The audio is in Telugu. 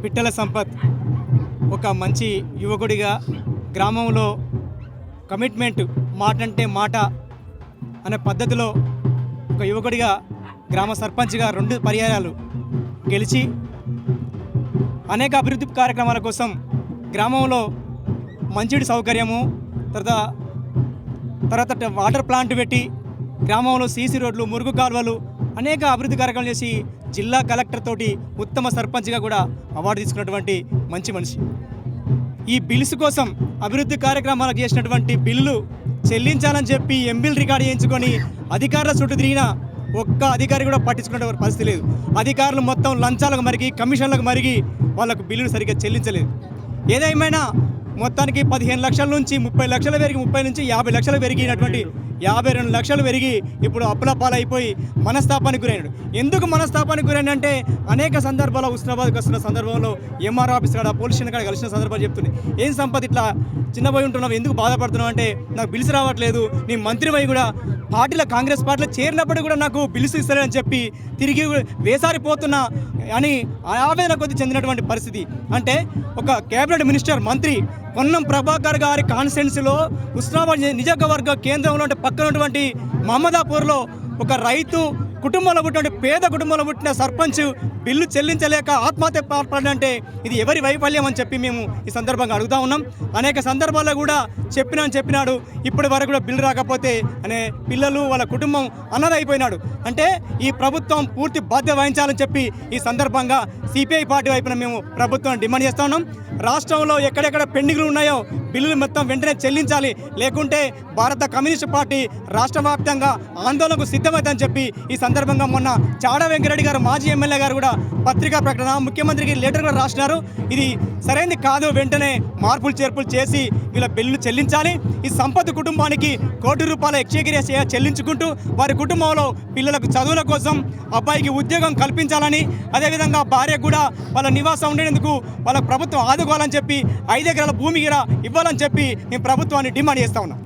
పిట్టల సంపత్ ఒక మంచి యువకుడిగా గ్రామంలో కమిట్మెంట్ మాట అంటే మాట అనే పద్ధతిలో ఒక యువకుడిగా గ్రామ సర్పంచ్గా 2 పర్యాయాలు గెలిచి అనేక అభివృద్ధి కార్యక్రమాల కోసం గ్రామంలో మంచినీటి సౌకర్యము తర్వాత వాటర్ ప్లాంట్ పెట్టి గ్రామంలో సీసీ రోడ్లు మురుగు కాలువలు అనేక అభివృద్ధి కార్యక్రమాలు చేసి జిల్లా కలెక్టర్ తోటి ఉత్తమ సర్పంచ్గా కూడా అవార్డు తీసుకున్నటువంటి మంచి మనిషి. ఈ బిల్స్ కోసం అభివృద్ధి కార్యక్రమాలకు చేసినటువంటి బిల్లు చెల్లించాలని చెప్పి ఎంబీలు రికార్డు చేయించుకొని అధికారుల చుట్టూ తిరిగిన ఒక్క అధికారి కూడా పట్టించుకునే పరిస్థితి లేదు. అధికారులు మొత్తం లంచాలకు మరిగి కమిషన్లకు మరిగి వాళ్ళకు బిల్లులు సరిగ్గా చెల్లించలేదు. ఏదేమైనా మొత్తానికి 15 లక్షల నుంచి 30 లక్షలు పెరిగి 30 నుంచి 50 లక్షలు పెరిగినటువంటి 52 లక్షలు పెరిగి ఇప్పుడు అప్పుల పాలైపోయి మనస్తాపానికి గురైనాడు. ఎందుకు మనస్తాపానికి గురైనంటే అనేక సందర్భాల్లో హుస్నాబాద్కి వస్తున్న సందర్భంలో ఎంఆర్ ఆఫీస్ కాడ పోలీస్ స్టేషన్ కాడ కలిసిన సందర్భాలు చెప్తుంది. ఏం సంపత్ ఇట్లా చిన్నపోయి ఉంటున్నావు, ఎందుకు బాధపడుతున్నావు అంటే నాకు బిల్స్ రావట్లేదు, నీ మంత్రిపై కూడా పార్టీలో కాంగ్రెస్ పార్టీలో చేరినప్పుడు కూడా నాకు బిల్స్ ఇస్తారని చెప్పి తిరిగి వేసారిపోతున్నా అని ఆవేదన కొద్ది చెందినటువంటి పరిస్థితి. అంటే ఒక కేబినెట్ మినిస్టర్ మంత్రి పొన్నం ప్రభాకర్ గారి కాన్స్టిట్యున్సీలో హుస్నాబాద్ నియోజకవర్గ కేంద్రంలో పక్కన ఉన్నటువంటి మహమ్మదాపూర్లో ఒక రైతు కుటుంబంలో పుట్టిన పేద కుటుంబంలో పుట్టిన సర్పంచ్ బిల్లు చెల్లించలేక ఆత్మహత్య పాల్పడంటే ఇది ఎవరి వైఫల్యం అని చెప్పి మేము ఈ సందర్భంగా అడుగుతా ఉన్నాం. అనేక సందర్భాల్లో కూడా చెప్పినాడు, ఇప్పటి వరకు కూడా బిల్లు రాకపోతే అనే పిల్లలు వాళ్ళ కుటుంబం అన్నదైపోయినాడు. అంటే ఈ ప్రభుత్వం పూర్తి బాధ్యత వహించాలని చెప్పి ఈ సందర్భంగా సిపిఐ పార్టీ వైపున మేము ప్రభుత్వాన్ని డిమాండ్ చేస్తా ఉన్నాం. రాష్ట్రంలో ఎక్కడెక్కడ పెండింగ్లు ఉన్నాయో బిల్లులు మొత్తం వెంటనే చెల్లించాలి, లేకుంటే భారత కమ్యూనిస్టు పార్టీ రాష్ట్ర వ్యాప్తంగా ఆందోళనకు సిద్ధమవుతుందని చెప్పి ఈ సందర్భంగా మొన్న చాడ వెంకరెడ్డి గారు మాజీ ఎమ్మెల్యే గారు కూడా పత్రికా ప్రకటన ముఖ్యమంత్రికి లెటర్ కూడా రాసినారు. ఇది సరైనది కాదు, వెంటనే మార్పులు చేర్పులు చేసి వీళ్ళ బిల్లులు చెల్లించాలి. ఈ సంపత్ కుటుంబానికి ₹1 కోటి ఎక్స్గ్రేషియా చెల్లించుకుంటూ వారి కుటుంబంలో పిల్లలకు చదువుల కోసం అబ్బాయికి ఉద్యోగం కల్పించాలని, అదేవిధంగా భార్యకు కూడా వాళ్ళ నివాసం ఉండేందుకు వాళ్ళ ప్రభుత్వం ఆదుకోవాలని చెప్పి 5 ఎకరాల భూమి ఇవ్వాలని చెప్పి మేము ప్రభుత్వాన్ని డిమాండ్ చేస్తా ఉన్నాం.